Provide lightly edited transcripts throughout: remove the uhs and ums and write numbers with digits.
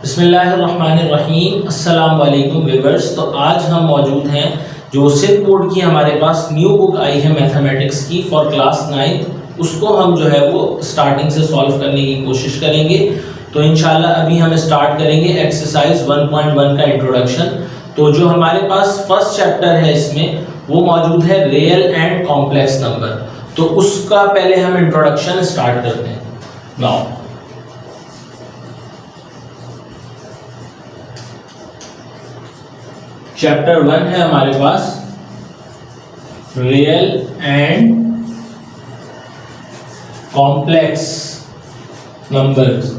बिस्मिल्लाहिर्रहमानिर्रहीम, अस्सलाम वालेकुम व्यूअर्स। तो आज हम मौजूद हैं जो सिल्क बोर्ड की हमारे पास न्यू बुक आई है मैथमेटिक्स की फॉर क्लास 9th, उसको हम जो है वो स्टार्टिंग से सॉल्व करने की कोशिश करेंगे। तो इंशाल्लाह अभी हम स्टार्ट करेंगे एक्सरसाइज 1.1 का इंट्रोडक्शन। तो जो हमारे पास फर्स्ट चैप्टर है इसमें वो मौजूद है रियल एंड कॉम्प्लेक्स नंबर। तो उसका पहले हम इंट्रोडक्शन स्टार्ट करते हैं। नाउ चैप्टर 1 है हमारे पास रियल एंड कॉम्प्लेक्स नंबर्स।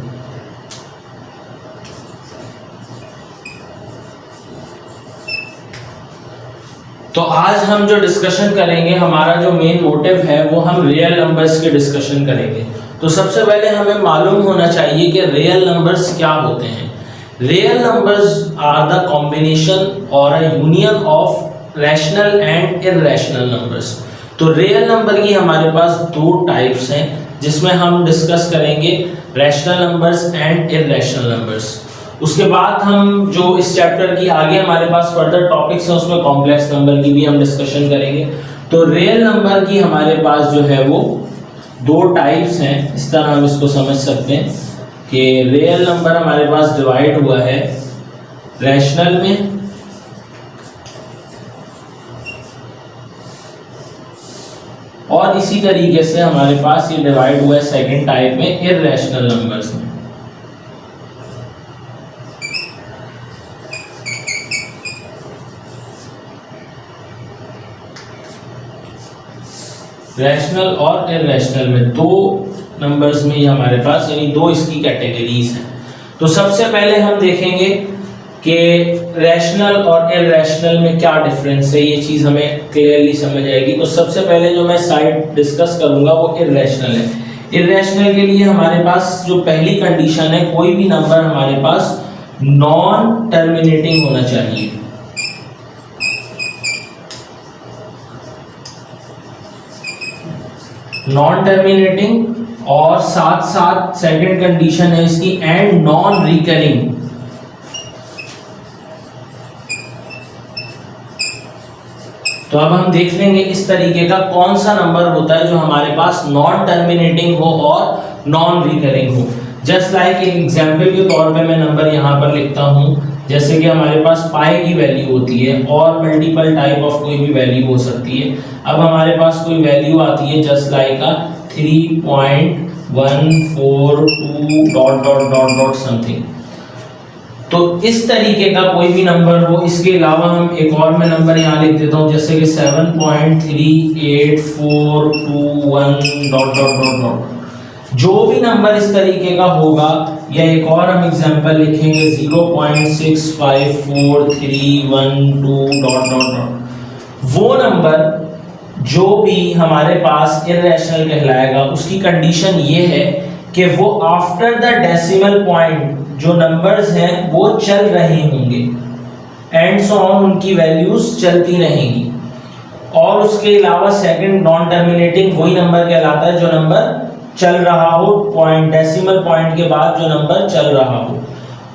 तो आज हम जो डिस्कशन करेंगे, हमारा जो मेन मोटिव है वो हम रियल नंबर्स के डिस्कशन करेंगे। तो सबसे पहले हमें मालूम होना चाहिए कि रियल नंबर्स क्या होते हैं। Real numbers are the combination or a union of rational and irrational numbers। तो real number की हमारे पास दो टाइप्स हैं जिसमें हम डिस्कस करेंगे rational numbers and irrational numbers। उसके बाद हम जो इस चैप्टर की आगे हमारे पास फर्दर टॉपिक्स हैं उसमें कॉम्प्लेक्स नंबर की भी हम डिस्कशन करेंगे। तो रियल नंबर की हमारे पास जो है वो दो टाइप्स हैं, इस तरह हम इसको समझ सकते हैं कि रियल नंबर हमारे पास डिवाइड हुआ है रैशनल में और इसी तरीके से हमारे पास ये डिवाइड हुआ है सेकंड टाइप में इररेशनल नंबर्स में। रैशनल और इररेशनल में दो नंबर्स में ये हमारे पास यानी दो इसकी कैटेगरीज हैं। तो सबसे पहले हम देखेंगे कि रैशनल और इररेशनल में क्या डिफरेंस है, ये चीज़ हमें क्लियरली समझ आएगी। तो सबसे पहले जो मैं साइड डिस्कस करूंगा वो इररेशनल है। इररेशनल के लिए हमारे पास जो पहली कंडीशन है, कोई भी नंबर हमारे पास नॉन टर्मिनेटिंग होना चाहिए। नॉन टर्मिनेटिंग और साथ साथ सेकंड कंडीशन है इसकी एंड नॉन रिकरिंग। तो अब हम देख लेंगे इस तरीके का कौन सा नंबर होता है जो हमारे पास नॉन टर्मिनेटिंग हो और नॉन रिकरिंग हो। जस्ट लाइक एक एग्जांपल के तौर पे मैं नंबर यहां पर लिखता हूं, जैसे कि हमारे पास पाई की वैल्यू होती है और मल्टीपल टाइप ऑफ कोई भी वैल्यू हो सकती है। अब हमारे पास कोई वैल्यू आती है just like 3.142 dot dot dot dot something. तो इस तरीके का कोई भी नंबर हो। इसके अलावा हम एक और मैं नंबर यहाँ लिख देता हूँ जैसे कि 7.38421 डॉट डॉट डॉट डॉट। जो भी नंबर इस तरीके का होगा, या एक और हम एग्जांपल लिखेंगे 0.654312 डॉट डॉट डॉट। वो नंबर जो भी हमारे पास इररेशनल कहलाएगा, उसकी कंडीशन ये है कि वो आफ्टर द डेसिमल पॉइंट जो नंबर्स हैं वो चल रहे होंगे एंड सो ऑन, उनकी वैल्यूज चलती रहेंगी। और उसके अलावा सेकंड नॉन टर्मिनेटिंग वही नंबर कहलाता है जो नंबर चल रहा हो, पॉइंट डेसिमल पॉइंट के बाद जो नंबर चल रहा हो।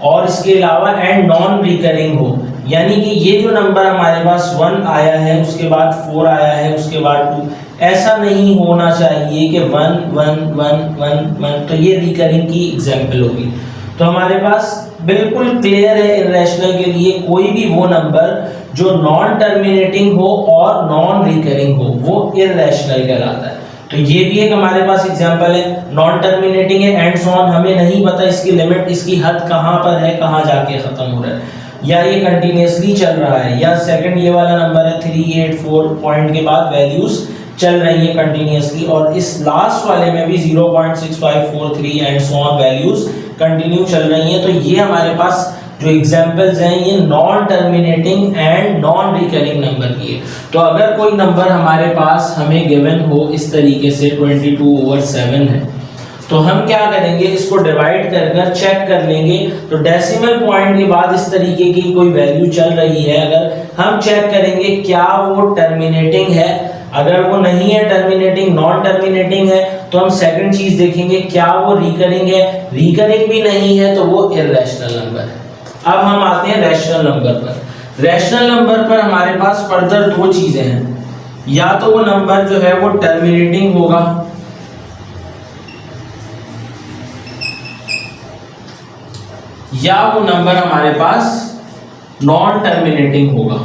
और इसके अलावा एंड नॉन रिकरिंग हो, यानी कि ये जो नंबर हमारे पास 1 आया है, उसके बाद 4 आया है, उसके बाद 2, ऐसा नहीं होना चाहिए कि 1 1 1 1 1। तो ये रिकरिंग की एग्जांपल होगी। तो हमारे पास बिल्कुल क्लियर है इररेशनल के लिए कोई भी वो नंबर जो नॉन टर्मिनेटिंग हो और नॉन रिकरिंग हो वो इररेशनल कहलाता है। तो ये भी एक हमारे पास एग्जांपल है, नॉन टर्मिनेटिंग है एंड सो ऑन, हमें नहीं पता इसकी लिमिट, इसकी हद कहाँ पर है, कहाँ जाके खत्म हो रहा है, या ये कंटिन्यूअसली चल रहा है, या सेकंड ये वाला नंबर है 384 पॉइंट के बाद वैल्यूज चल रही है कंटिन्यूअसली, और इस लास्ट वाले में भी 0.6543 and so on values continue चल रही हैं। तो ये हमारे पास जो एग्जांपल्स हैं ये non terminating and non recurring number की है। तो अगर कोई नंबर हमारे पास हमें गिवन हो इस तरीके से 22/7 है, तो हम क्या करेंगे, इसको डिवाइड कर कर चेक कर लेंगे। तो डेसिमल पॉइंट के बाद इस तरीके की कोई वैल्यू चल रही है, अगर हम चेक करेंगे क्या वो टर्मिनेटिंग है, अगर वो नहीं है टर्मिनेटिंग, नॉन टर्मिनेटिंग है, तो हम सेकंड चीज देखेंगे क्या वो रिकरिंग है, रिकरिंग भी नहीं है तो वो इर्रेशनल नंबर है। अब हम आते हैं रैशनल नंबर पर। रैशनल नंबर पर हमारे पास फर्दर दो चीजें हैं, या तो वो नंबर जो है वो टर्मिनेटिंग होगा, या वो नंबर हमारे पास नॉन टर्मिनेटिंग होगा।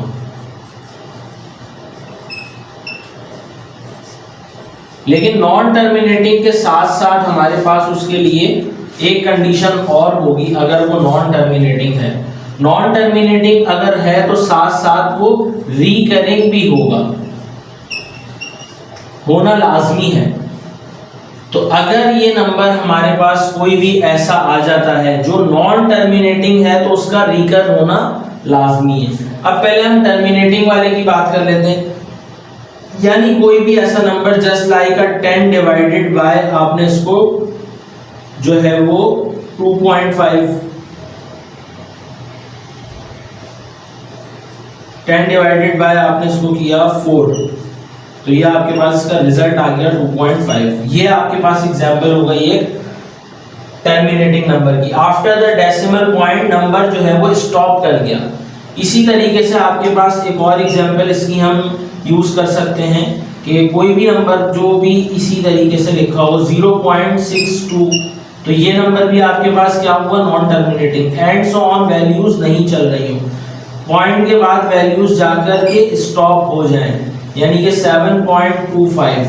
लेकिन नॉन टर्मिनेटिंग के साथ साथ हमारे पास उसके लिए एक कंडीशन और होगी। अगर वो नॉन टर्मिनेटिंग है, नॉन टर्मिनेटिंग अगर है तो साथ साथ वो रिकरिंग भी होना लाजमी है। तो अगर ये नंबर हमारे पास कोई भी ऐसा आ जाता है जो नॉन टर्मिनेटिंग है तो उसका रिकर होना लाजमी है। अब पहले हम टर्मिनेटिंग वाले की बात कर लेते हैं, यानी कोई भी ऐसा number just like a 10 divided by, आपने इसको जो है वो 2.5, 10 डिवाइडेड बाय आपने इसको किया 4, तो ये आपके पास इसका रिजल्ट आ गया 2.5। ये आपके पास एग्जांपल हो गई एक टर्मिनेटिंग नंबर की। After the decimal point number जो है वो स्टॉप कर गया। इसी तरीके से आपके पास एक और एग्जांपल इसकी हम यूज कर सकते हैं कि कोई भी नंबर जो भी इसी तरीके से लिखा हो 0.62, तो ये नंबर भी आपके पास क्या हुआ, non terminating. And so on, values नहीं चल रही हो, पॉइंट के बाद वैल्यूज जाकर के स्टॉप हो जाएं, यानी कि 7.25।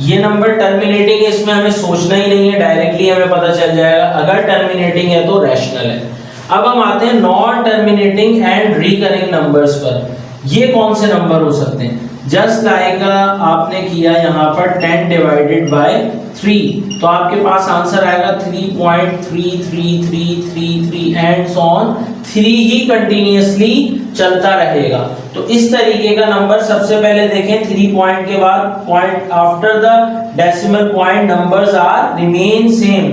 ये नंबर टर्मिनेटिंग है, इसमें हमें सोचना ही नहीं है, डायरेक्टली हमें पता चल जाएगा अगर टर्मिनेटिंग है तो रैशनल है। अब हम आते हैं non terminating and recurring numbers पर। ये कौन से नंबर हो सकते हैं, जस्ट लाइक आपने किया यहाँ पर 10 डिवाइडेड बाय 3, तो आपके पास आंसर आएगा 3.33333 and so on, 3 he continuously चलता रहेगा। तो इस तरीके का नंबर सबसे पहले देखें, 3 पॉइंट के बाद point after the decimal point numbers are remain same.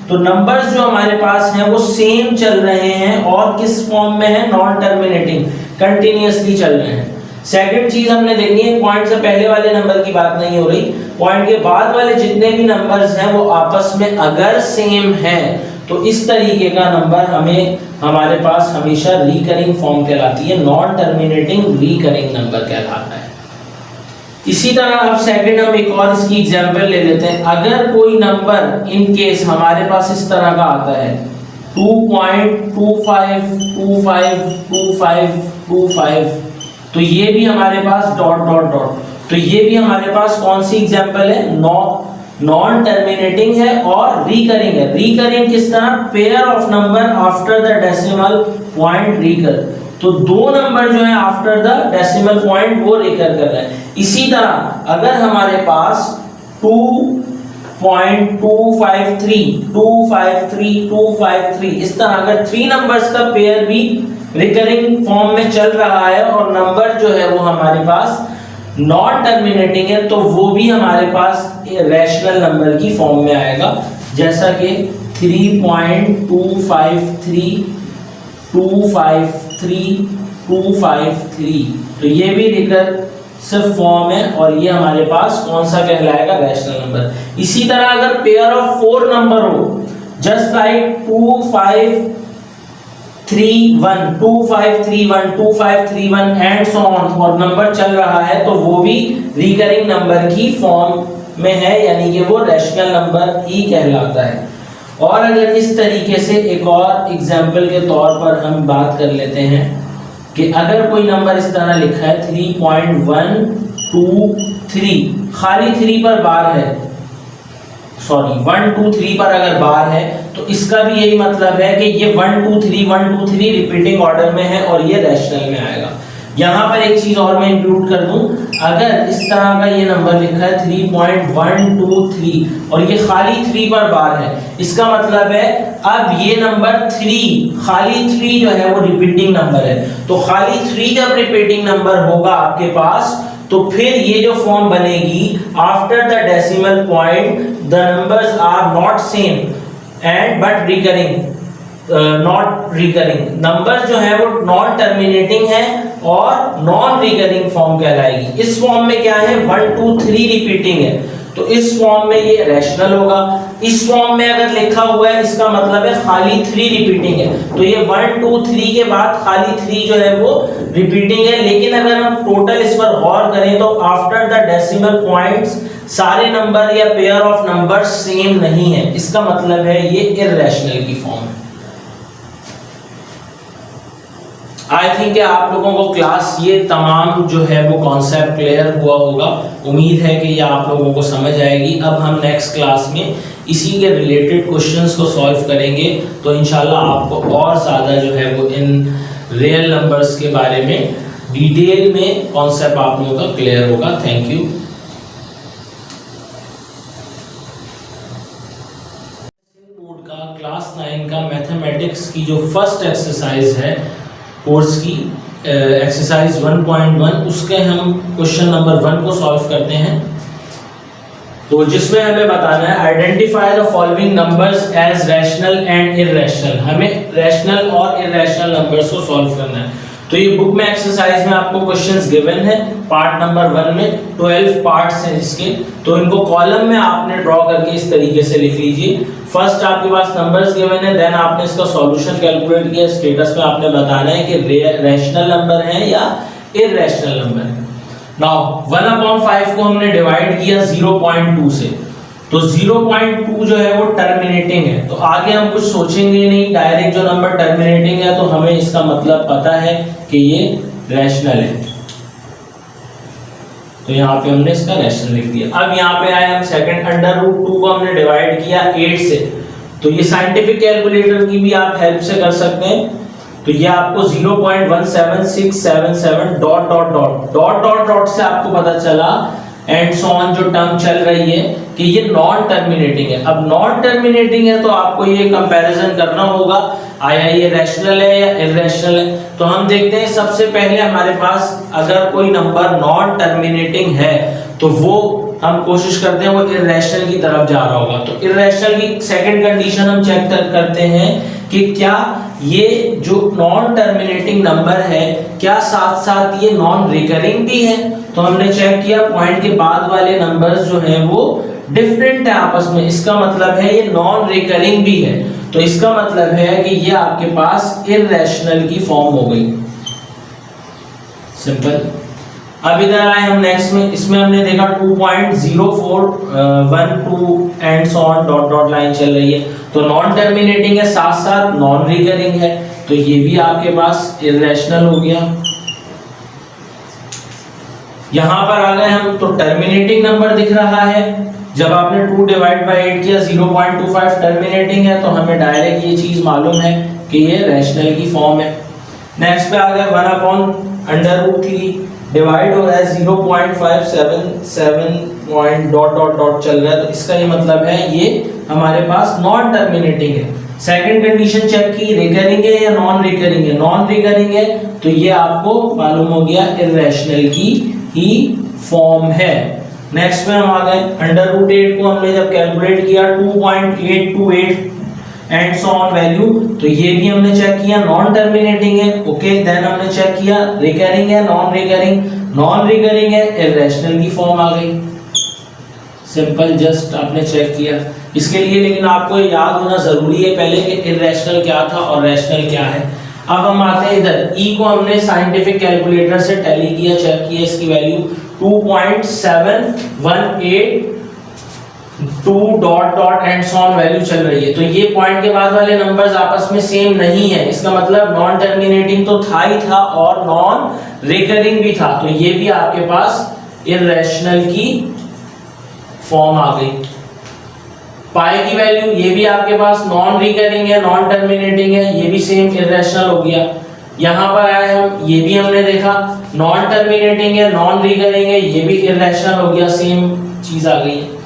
तो नंबर्स जो हमारे पास हैं वो सेम चल रहे हैं और किस फॉर्म में है, नॉन टर्मिनेटिंग, कंटिन्यूअसली चल रहे हैं। सेकंड चीज हमने देखनी है, पॉइंट से पहले वाले नंबर की बात नहीं हो रही, पॉइंट के बाद वाले जितने भी नंबर्स हैं वो आपस में अगर सेम है तो इस तरीके का नंबर हमें हमारे पास हमेशा रिकरिंग फॉर्म कहलाती है, नॉन टर्मिनेटिंग रिकरिंग नंबर कहलाता है। इसी तरह अब सेकंड हम एक और इसकी एग्जांपल ले लेते हैं। अगर कोई नंबर इन केस हमारे पास इस तरह का आता है 2.252525, तो ये भी हमारे पास डॉट डॉट डॉट, तो ये भी हमारे पास कौन सी एग्जांपल है, नॉन टर्मिनेटिंग है और रिकरिंग है। रिकरिंग किस तरह, pair of number after the decimal point recur, तो दो नंबर जो है आफ्टर द डेसिमल पॉइंट वो रिकर कर रहे हैं। इसी तरह अगर हमारे पास 2.253 इस तरह अगर 3 नंबर्स का पेयर भी रिकरिंग फॉर्म में चल रहा है और नंबर जो है वो हमारे पास नॉन टर्मिनेटिंग है, तो वो भी हमारे पास रैशनल नंबर की फॉर्म में आएगा, जैसा कि 3.253 तो ये भी रिकर्सिव फॉर्म है और ये हमारे पास कौन सा कहलाएगा, रैशनल नंबर। इसी तरह अगर पेयर ऑफ 4 नंबर हो, just like 2531 and so on, और नंबर चल रहा है तो वो भी रिकरिंग नंबर की फॉर्म में है, यानी कि वो रैशनल नंबर ही कहलाता है। और अगर इस तरीके से एक और एग्जांपल के तौर पर हम बात कर लेते हैं कि अगर कोई नंबर इस तरह लिखा है 3.123, खाली 3 पर बार है, सॉरी 1 2 3 पर अगर बार है तो इसका भी यही मतलब है कि ये 1 2 3 रिपीटिंग ऑर्डर में है और ये रैशनल में आएगा। यहाँ पर एक चीज और मैं इंक्लूड कर दूं, अगर इस तरह का ये नंबर लिखा है 3.123 और ये खाली 3 पर बार है, इसका मतलब है अब ये नंबर 3 खाली 3 जो है वो रिपीटिंग नंबर है। तो खाली 3 जब रिपीटिंग नंबर होगा आपके पास तो फिर ये जो फॉर्म बनेगी after the decimal point the numbers are not same and but recurring, not recurring number जो है वो नॉन टर्मिनेटिंग है और नॉन रिकरिंग फॉर्म कहलाएगी। इस फॉर्म में क्या है 1 2 3 रिपीटिंग है, तो इस फॉर्म में ये रैशनल होगा। इस फॉर्म में अगर लिखा हुआ है इसका मतलब है खाली 3 रिपीटिंग है, तो ये 1 2 3 के बाद खाली 3 जो है वो रिपीटिंग है। लेकिन अगर हम टोटल इस पर गौर करें तो आफ्टर द डेसिमल पॉइंट्स सारे नंबर या पेयर ऑफ नंबर सेम नहीं है, इसका मतलब है ये इररेशनल की फॉर्म है। आई थिंक आप लोगों को क्लास ये तमाम जो है वो कॉन्सेप्ट क्लियर हुआ होगा। उम्मीद है कि ये आप लोगों को समझ आएगी। अब हम नेक्स्ट क्लास में इसी के रिलेटेड क्वेश्चंस को सॉल्व करेंगे, तो इंशाल्लाह आपको और ज़्यादा जो है वो इन रियल नंबर्स के बारे में डिटेल में कॉन्सेप्ट आप लोगों का क्लियर होगा। Thank you. क्लास 9 का मैथमेटिक्स की जो फर्स्ट एक्सरसाइज है कोर्स की एक्सरसाइज 1.1, उसके हम क्वेश्चन नंबर 1 को सॉल्व करते हैं। तो जिसमें हमें बताना है identify the following numbers as rational and irrational. हमें रैशनल और इररेशनल नंबर्स को सॉल्व करना है। तो ये बुक में एक्सरसाइज में आपको क्वेश्चंस गिवन है। पार्ट नंबर 1 में 12 पार्ट्स हैं इसके, तो इनको कॉलम में आपने ड्रॉ करके इस तरीके से लिख लीजिए। फर्स्ट आपके पास नंबर्स गिवन है, देन आपने इसका सॉल्यूशन कैलकुलेट किया। स्टेटस में आपने बताना है कि रैशनल नंबर है या इररेशनल नंबर है। नाउ 1/5 को हमने डिवाइड किया 0.2 से, तो 0.2 जो है वो टर्मिनेटिंग है, तो आगे हम कुछ सोचेंगे नहीं, डायरेक्ट जो नंबर टर्मिनेटिंग है तो हमें इसका मतलब पता है कि ये रैशनल है, तो यहाँ पे हमने इसका रैशनल लिख दिया। अब यहाँ पे आए हम सेकंड, √2 को हमने डिवाइड किया 8 से, तो ये साइंटिफिक कैलकुलेटर की भी आप हेल्प से कर सकते हैं। तो ये आपको 0.17677 dot dot dot dot dot dot से आपको पता चला एंड सो ऑन जो टर्म चल रही है कि ये नॉन टर्मिनेटिंग है। अब नॉन टर्मिनेटिंग है तो आपको ये कंपैरिजन करना होगा, आया ये रैशनल है या इररेशनल है। तो हम देखते हैं सबसे पहले हमारे पास अगर कोई नंबर नॉन टर्मिनेटिंग है तो वो हम कोशिश करते हैं वो इररेशनल की तरफ जा रहा होगा। तो इररेशनल की सेकंड कंडीशन हम चेक करते हैं कि क्या ये जो नॉन टर्मिनेटिंग नंबर है क्या साथ साथ ये नॉन रिकरिंग भी है। तो हमने चेक किया पॉइंट के बाद वाले नंबर्स जो हैं वो डिफरेंट है आपस में, इसका मतलब है ये नॉन रिकरिंग भी है, तो इसका मतलब है कि ये आपके पास इररेशनल की फॉर्म हो गई। सिंपल। अब इधर आए हम नेक्स्ट में, इसमें हमने देखा 2.0412 and so on dot dot line चल रही है, तो नॉन टर्मिनेटिंग है साथ साथ नॉन रिकरिंग है, तो ये भी आपके पास इररेशनल हो गया। यहां पर आ गए हम, तो टर्मिनेटिंग नंबर दिख रहा है, जब आपने 2 डिवाइड बाय 8 किया 0.25 टर्मिनेटिंग है, तो हमें डायरेक्ट ये चीज मालूम है कि ये रैशनल की फॉर्म है। नेक्स्ट पे आ गया 1/√3 डिवाइड हो रहा है 0.577 डॉट डॉट डॉट चल रहा है, तो इसका ये मतलब है ये हमारे पास नॉन टर्मिनेटिंग है। सेकंड कंडीशन चेक की रिकरिंग है या नॉन रिकरिंग है, नॉन रिकरिंग है तो ये आपको मालूम हो गया इररेशनल की ही फॉर्म है। नेक्स्ट में हम आ गए √8 को हमने जब कैलकुलेट किया 2.828 एंड सो ऑन वैल्यू, तो ये भी हमने चेक किया नॉन टर्मिनेटिंग है। ओके, देन हमने चेक किया रिकरिंग है नॉन रिकरिंग, नॉन रिकरिंग है इररेशनल की फॉर्म आ गई। सिंपल, जस्ट आपने चेक किया इसके लिए, लेकिन आपको याद होना जरूरी है पहले कि इररेशनल क्या था और रैशनल क्या है। अब हम आते हैं इधर, ई को हमने साइंटिफिक कैलकुलेटर से टैली किया, चेक किया, इसकी value 2.718 dot dot and so on value चल रही है, तो ये पॉइंट के बाद वाले नंबर्स आपस में सेम नहीं है, इसका मतलब नॉन टर्मिनेटिंग तो था ही था और नॉन रिकरिंग भी था, तो ये भी आपके पास इररेशनल की फॉर्म आ गई। पाई की वैल्यू ये भी आपके पास नॉन रिकरिंग है नॉन टर्मिनेटिंग है, ये भी सेम इररेशनल हो गया। यहाँ पर आए हम, ये भी हमने देखा नॉन टर्मिनेटिंग है नॉन रिकरिंग है, ये भी इररेशनल हो गया, सेम चीज आ गई है।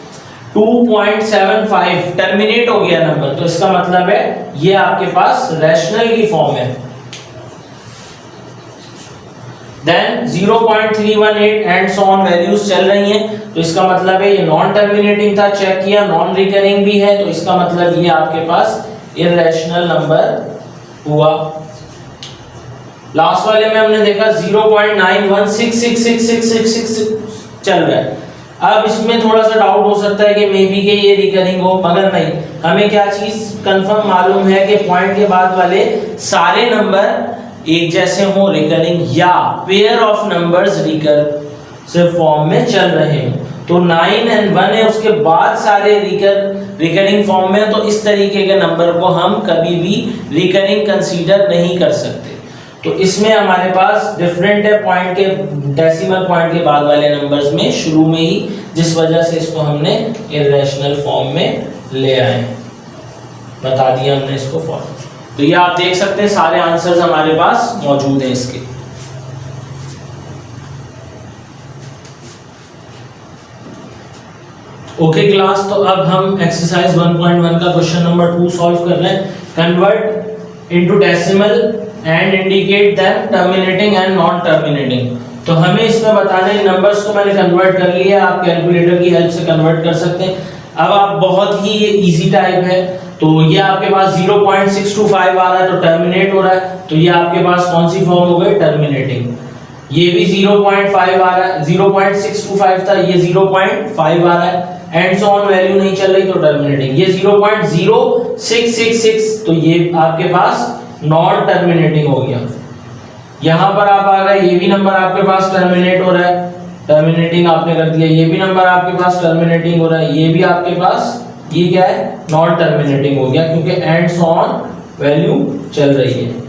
2.75 टर्मिनेट हो गया नंबर, तो इसका मतलब है ये आपके पास रैशनल की फॉर्म है। Then 0.318 and so on values चल रही हैं, तो इसका मतलब है ये नॉन टर्मिनेटिंग था, चेक किया नॉन रिकरिंग भी है, तो इसका मतलब ये आपके पास इररेशनल नंबर हुआ। लास्ट वाले में हमने देखा 0.91666666 चल रहा है। अब इसमें थोड़ा सा डाउट हो सकता है कि मे बी के ये रिकरिंग हो, मगर नहीं, हमें क्या चीज कंफर्म मालूम है कि पॉइंट के बाद वाले सारे नंबर एक जैसे हो, रिकरिंग, या pair of numbers recursive form में चल रहे हो। तो 9 और 1 है, उसके बाद सारे रिकरिंग फॉर्म में, तो इस तरीके के नंबर को हम कभी भी रिकरिंग कंसीडर नहीं कर सकते। तो इसमें हमारे पास डिफरेंट है पॉइंट के, डेसिमल पॉइंट के बाद वाले नंबर्स में शुरू में ही, जिस वजह से इसको हमने इर्रेशनल फॉर्म में ले आए, बता दिया हमने इसको फॉर्म। तो ये आप देख सकते हैं सारे आंसर्स हमारे पास मौजूद हैं इसके। ओके क्लास, तो अब हम एक्सरसाइज 1.1 का क्वेश्चन नंबर 2 सॉल्व कर रहे हैं। Convert into decimal and indicate them terminating and non terminating. तो हमें इसमें बताना है, नंबर्स को मैंने कन्वर्ट कर लिया, आप कैलकुलेटर की हेल्प से कन्वर्ट कर सकते हैं। अब आप बहुत ही इजी टाइप है, तो ये आपके पास 0.625 आ रहा है तो टर्मिनेट हो रहा है, तो ये आपके पास कौन सी फॉर्म हो गई, टर्मिनेटिंग। ये भी 0.5 आ रहा है, 0.625 था, ये 0.5 आ रहा है, एंड सो ऑन, वैल्यू नहीं चल रही तो टर्मिनेटिंग। ये 0.0666, तो ये आपके पास नॉन टर्मिनेटिंग हो गया। यहां पर आप आ गए, ये भी नंबर आपके पास टर्मिनेट हो रहा है, टर्मिनेटिंग आपने कर दिया। ये भी नंबर आपके पास टर्मिनेटिंग हो रहा है, ये भी आपके पास, ये क्या है, नॉन टर्मिनेटिंग हो गया, क्योंकि एंड सो ऑन वैल्यू चल रही है।